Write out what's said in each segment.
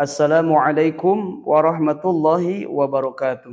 Assalamualaikum warahmatullahi wabarakatuh.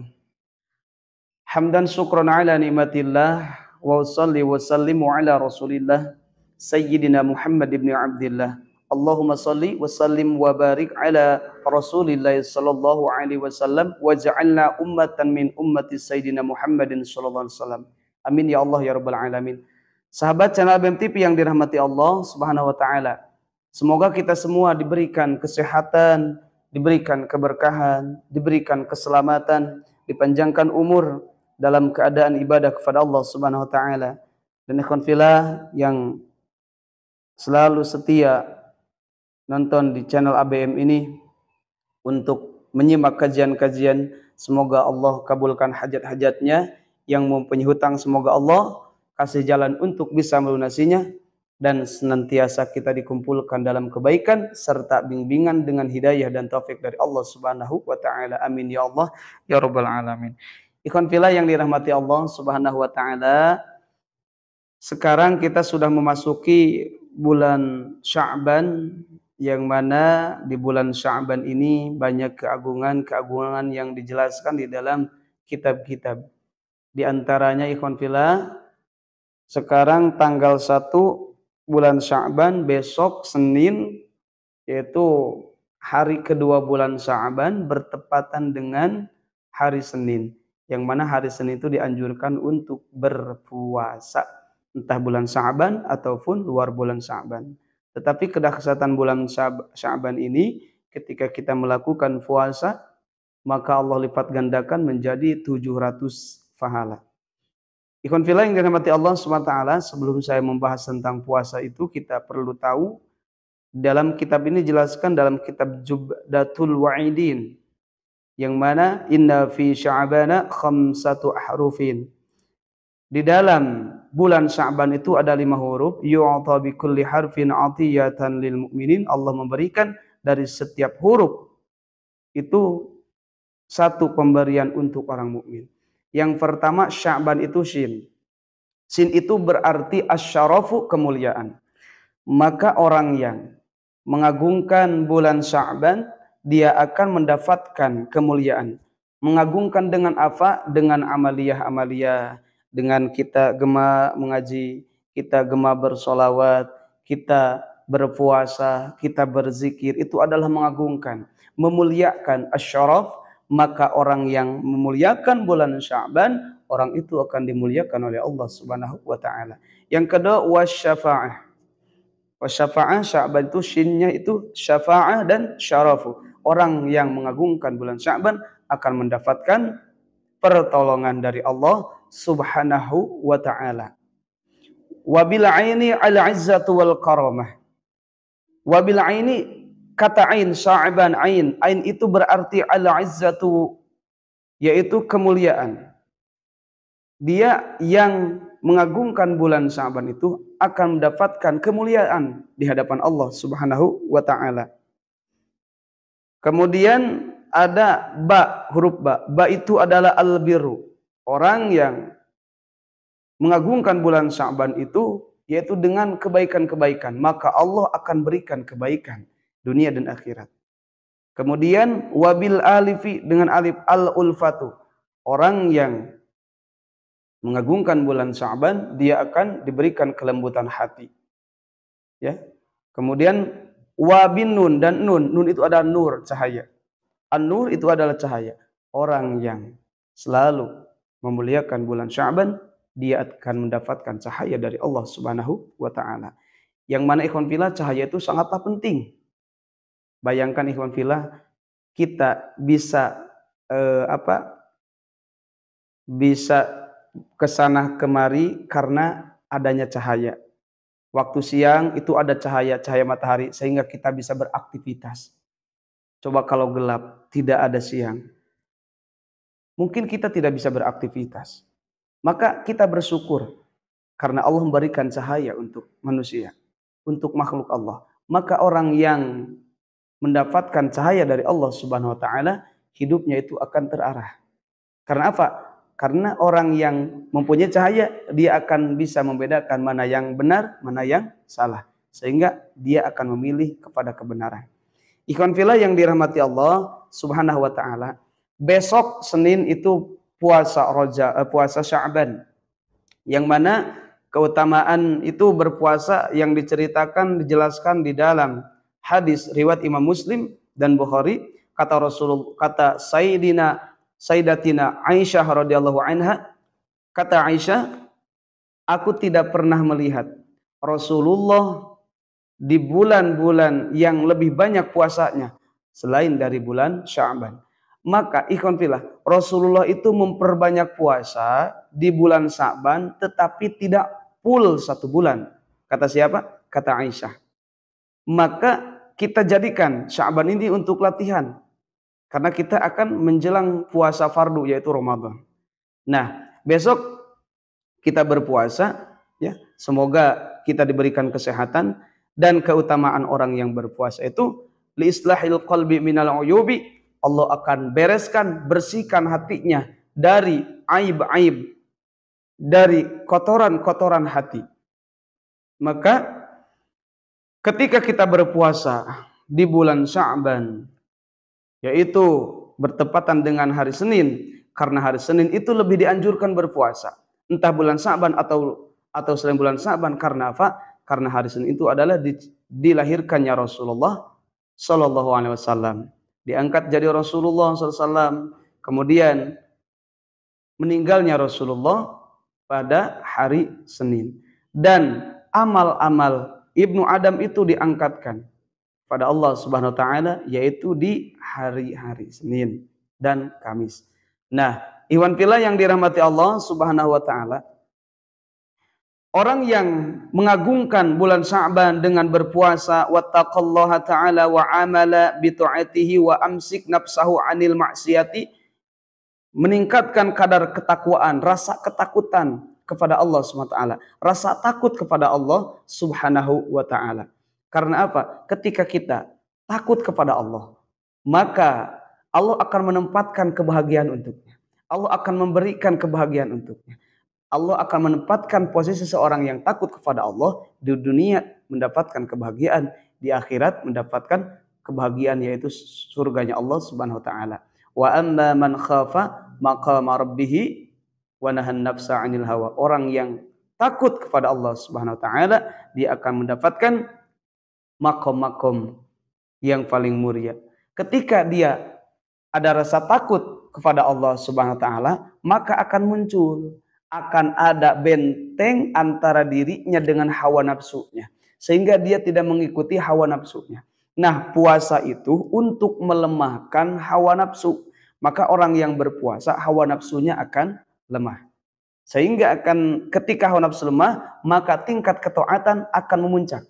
Hamdan syukran ala nikmatillah wa usalli wa sallimu ala rasulillah Sayyidina Muhammad ibn Abdillah. Allahumma salli wa sallim wa barik ala rasulillah sallallahu alaihi wasallam wa ja'alna ummatan min ummati Sayyidina Muhammadin sallallahu alaihi wasallam. Amin ya Allah ya rabbal alamin. Sahabat channel BMTV yang dirahmati Allah subhanahu wa ta'ala, semoga kita semua diberikan kesehatan, diberikan keberkahan, diberikan keselamatan, dipanjangkan umur dalam keadaan ibadah kepada Allah Subhanahu wa taala. Dan ikhwan fillah yang selalu setia nonton di channel ABM ini untuk menyimak kajian-kajian, semoga Allah kabulkan hajat-hajatnya. Yang mempunyai hutang, semoga Allah kasih jalan untuk bisa melunasinya, dan senantiasa kita dikumpulkan dalam kebaikan serta bimbingan dengan hidayah dan taufik dari Allah Subhanahu wa taala. Amin ya Allah ya rabbal alamin. Ikhwan fillah yang dirahmati Allah Subhanahu wa taala, sekarang kita sudah memasuki bulan Sya'ban, yang mana di bulan Sya'ban ini banyak keagungan-keagungan yang dijelaskan di dalam kitab-kitab. Di antaranya ikhwan fillah, sekarang tanggal 1 bulan Sya'ban, besok Senin, yaitu hari kedua bulan Sya'ban, bertepatan dengan hari Senin, yang mana hari Senin itu dianjurkan untuk berpuasa, entah bulan Sya'ban ataupun luar bulan Sya'ban. Tetapi kedahsyatan bulan Sya'ban ini, ketika kita melakukan puasa, maka Allah lipat gandakan menjadi 700 pahala. Ikhwan fillah yang dirahmati Allah SWT, sebelum saya membahas tentang puasa itu, kita perlu tahu dalam kitab ini dijelaskan dalam kitab Jubdatul Wa'idin, yang mana inna fi Sya'bana khamsatu ahrufin. Di dalam bulan Sya'ban itu ada 5 huruf. Yu'ta bi kulli harfin 'atiyatan lil mu'minin. Allah memberikan dari setiap huruf itu satu pemberian untuk orang mukmin. Yang pertama, Sya'ban itu Shin. Shin itu berarti asyarafu, kemuliaan. Maka orang yang mengagungkan bulan Sya'ban, dia akan mendapatkan kemuliaan. Mengagungkan dengan apa? Dengan amaliyah-amaliyah. Dengan kita gemar mengaji, kita gemar bersolawat, kita berpuasa, kita berzikir. Itu adalah mengagungkan, memuliakan asyaraf. Maka orang yang memuliakan bulan Sya'ban, orang itu akan dimuliakan oleh Allah Subhanahu wa taala. Yang kedua, wasyafa'ah. Wasyafa'ah, Sya'ban itu shinnya itu syafa'ah dan syarafu. Orang yang mengagungkan bulan Sya'ban akan mendapatkan pertolongan dari Allah Subhanahu wa taala. Wabil aini al-izzatu wal karamah. Wabil aini, kata ain, Sya'ban, ain. Ain itu berarti al-izzatu, yaitu kemuliaan. Dia yang mengagungkan bulan Sya'ban itu akan mendapatkan kemuliaan di hadapan Allah Subhanahu wa taala. Kemudian ada ba, huruf ba. Ba itu adalah al-birru. Orang yang mengagungkan bulan Sya'ban itu yaitu dengan kebaikan-kebaikan, maka Allah akan berikan kebaikan dunia dan akhirat. Kemudian wabil alifi, dengan alif, al-ulfatu. Orang yang mengagungkan bulan Sya'ban, dia akan diberikan kelembutan hati. Ya. Kemudian wabin nun, dan nun. Nun itu adalah nur, cahaya. An-nur itu adalah cahaya. Orang yang selalu memuliakan bulan Sya'ban, dia akan mendapatkan cahaya dari Allah Subhanahu wa taala. Yang mana ikhwan fillah, cahaya itu sangatlah penting. Bayangkan ikhwan fillah, kita bisa bisa kesana kemari karena adanya cahaya. Waktu siang itu ada cahaya matahari sehingga kita bisa beraktivitas. Coba kalau gelap, tidak ada siang, mungkin kita tidak bisa beraktivitas. Maka kita bersyukur karena Allah memberikan cahaya untuk manusia, untuk makhluk Allah. Maka orang yang mendapatkan cahaya dari Allah Subhanahu wa taala, hidupnya itu akan terarah. Karena apa? Karena orang yang mempunyai cahaya, dia akan bisa membedakan mana yang benar, mana yang salah. Sehingga dia akan memilih kepada kebenaran. Ikhwan fillah yang dirahmati Allah Subhanahu wa taala, besok Senin itu puasa Sya'ban. Yang mana keutamaan itu berpuasa yang dijelaskan di dalam hadis riwayat Imam Muslim dan Bukhari, kata Sayyidatina Aisyah radhiyallahu anha, kata Aisyah, aku tidak pernah melihat Rasulullah di bulan-bulan yang lebih banyak puasanya selain dari bulan Sya'ban. Maka ikhwan fillah, Rasulullah itu memperbanyak puasa di bulan Sya'ban tetapi tidak full 1 bulan. Kata siapa? Kata Aisyah. Maka kita jadikan Sya'ban ini untuk latihan. Karena kita akan menjelang puasa fardu yaitu Ramadan. Nah, besok kita berpuasa ya. Semoga kita diberikan kesehatan dan keutamaan orang yang berpuasa itu li islahil qalbi minal uyubi. Allah akan bereskan, bersihkan hatinya dari aib-aib, dari kotoran-kotoran hati. Maka ketika kita berpuasa di bulan Sya'ban, yaitu bertepatan dengan hari Senin, karena hari Senin itu lebih dianjurkan berpuasa, entah bulan Sya'ban atau selain bulan Sya'ban. Karena apa? Karena hari Senin itu adalah dilahirkannya Rasulullah Sallallahu Alaihi Wasallam. Diangkat jadi Rasulullah SAW, kemudian meninggalnya Rasulullah pada hari Senin. Dan amal-amal Ibnu Adam itu diangkatkan pada Allah Subhanahu wa taala, yaitu di hari-hari Senin dan Kamis. Nah, ikhwan fillah yang dirahmati Allah Subhanahu wa taala, orang yang mengagungkan bulan Sya'ban dengan berpuasa, wattaqallaha ta'ala wa amala bi ta'atihi wa amsik nafsahu 'anil ma'siyati, meningkatkan kadar ketakwaan, rasa ketakutan kepada Allah Subhanahu wa taala, rasa takut kepada Allah Subhanahu wa taala. Karena apa? Ketika kita takut kepada Allah, maka Allah akan menempatkan kebahagiaan untuknya. Allah akan memberikan kebahagiaan untuknya. Allah akan menempatkan posisi seorang yang takut kepada Allah di dunia mendapatkan kebahagiaan, di akhirat mendapatkan kebahagiaan yaitu surganya Allah Subhanahu wa taala. Wa amma man khafa maqama rabbih wa nahan nafsa 'anil hawa. Orang yang takut kepada Allah Subhanahu wa taala, dia akan mendapatkan makom-makom yang paling mulia. Ketika dia ada rasa takut kepada Allah Subhanahu wa taala, maka akan ada benteng antara dirinya dengan hawa nafsunya, sehingga dia tidak mengikuti hawa nafsunya. Nah, puasa itu untuk melemahkan hawa nafsu. Maka orang yang berpuasa hawa nafsunya akan lemah, sehingga ketika hawa nafsu lemah, maka tingkat ketaatan akan memuncak.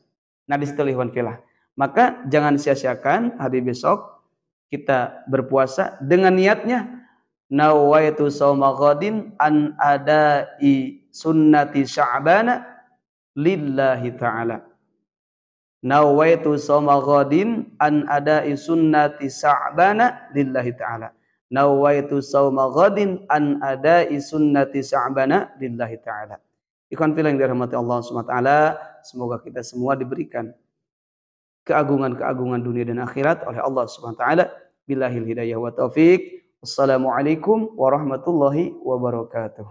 Nah, di situ ikhwan fillah, maka jangan sia-siakan hari besok kita berpuasa dengan niatnya nawaitu shauma ghadin an adai sunnati sya'bana lillahi ta'ala. Nawaitu shauma ghadin an adai sunnati sya'bana lillahi ta'ala. Nawaitu shauma ghadin an adai sunnati sya'bana lillahi ta'ala. Ikhwan fillah yang dirahmati Allah Subhanahu wa taala, semoga kita semua diberikan keagungan-keagungan dunia dan akhirat oleh Allah Subhanahu wa taala. Billahil hidayah wa taufik. Assalamualaikum warahmatullahi wabarakatuh.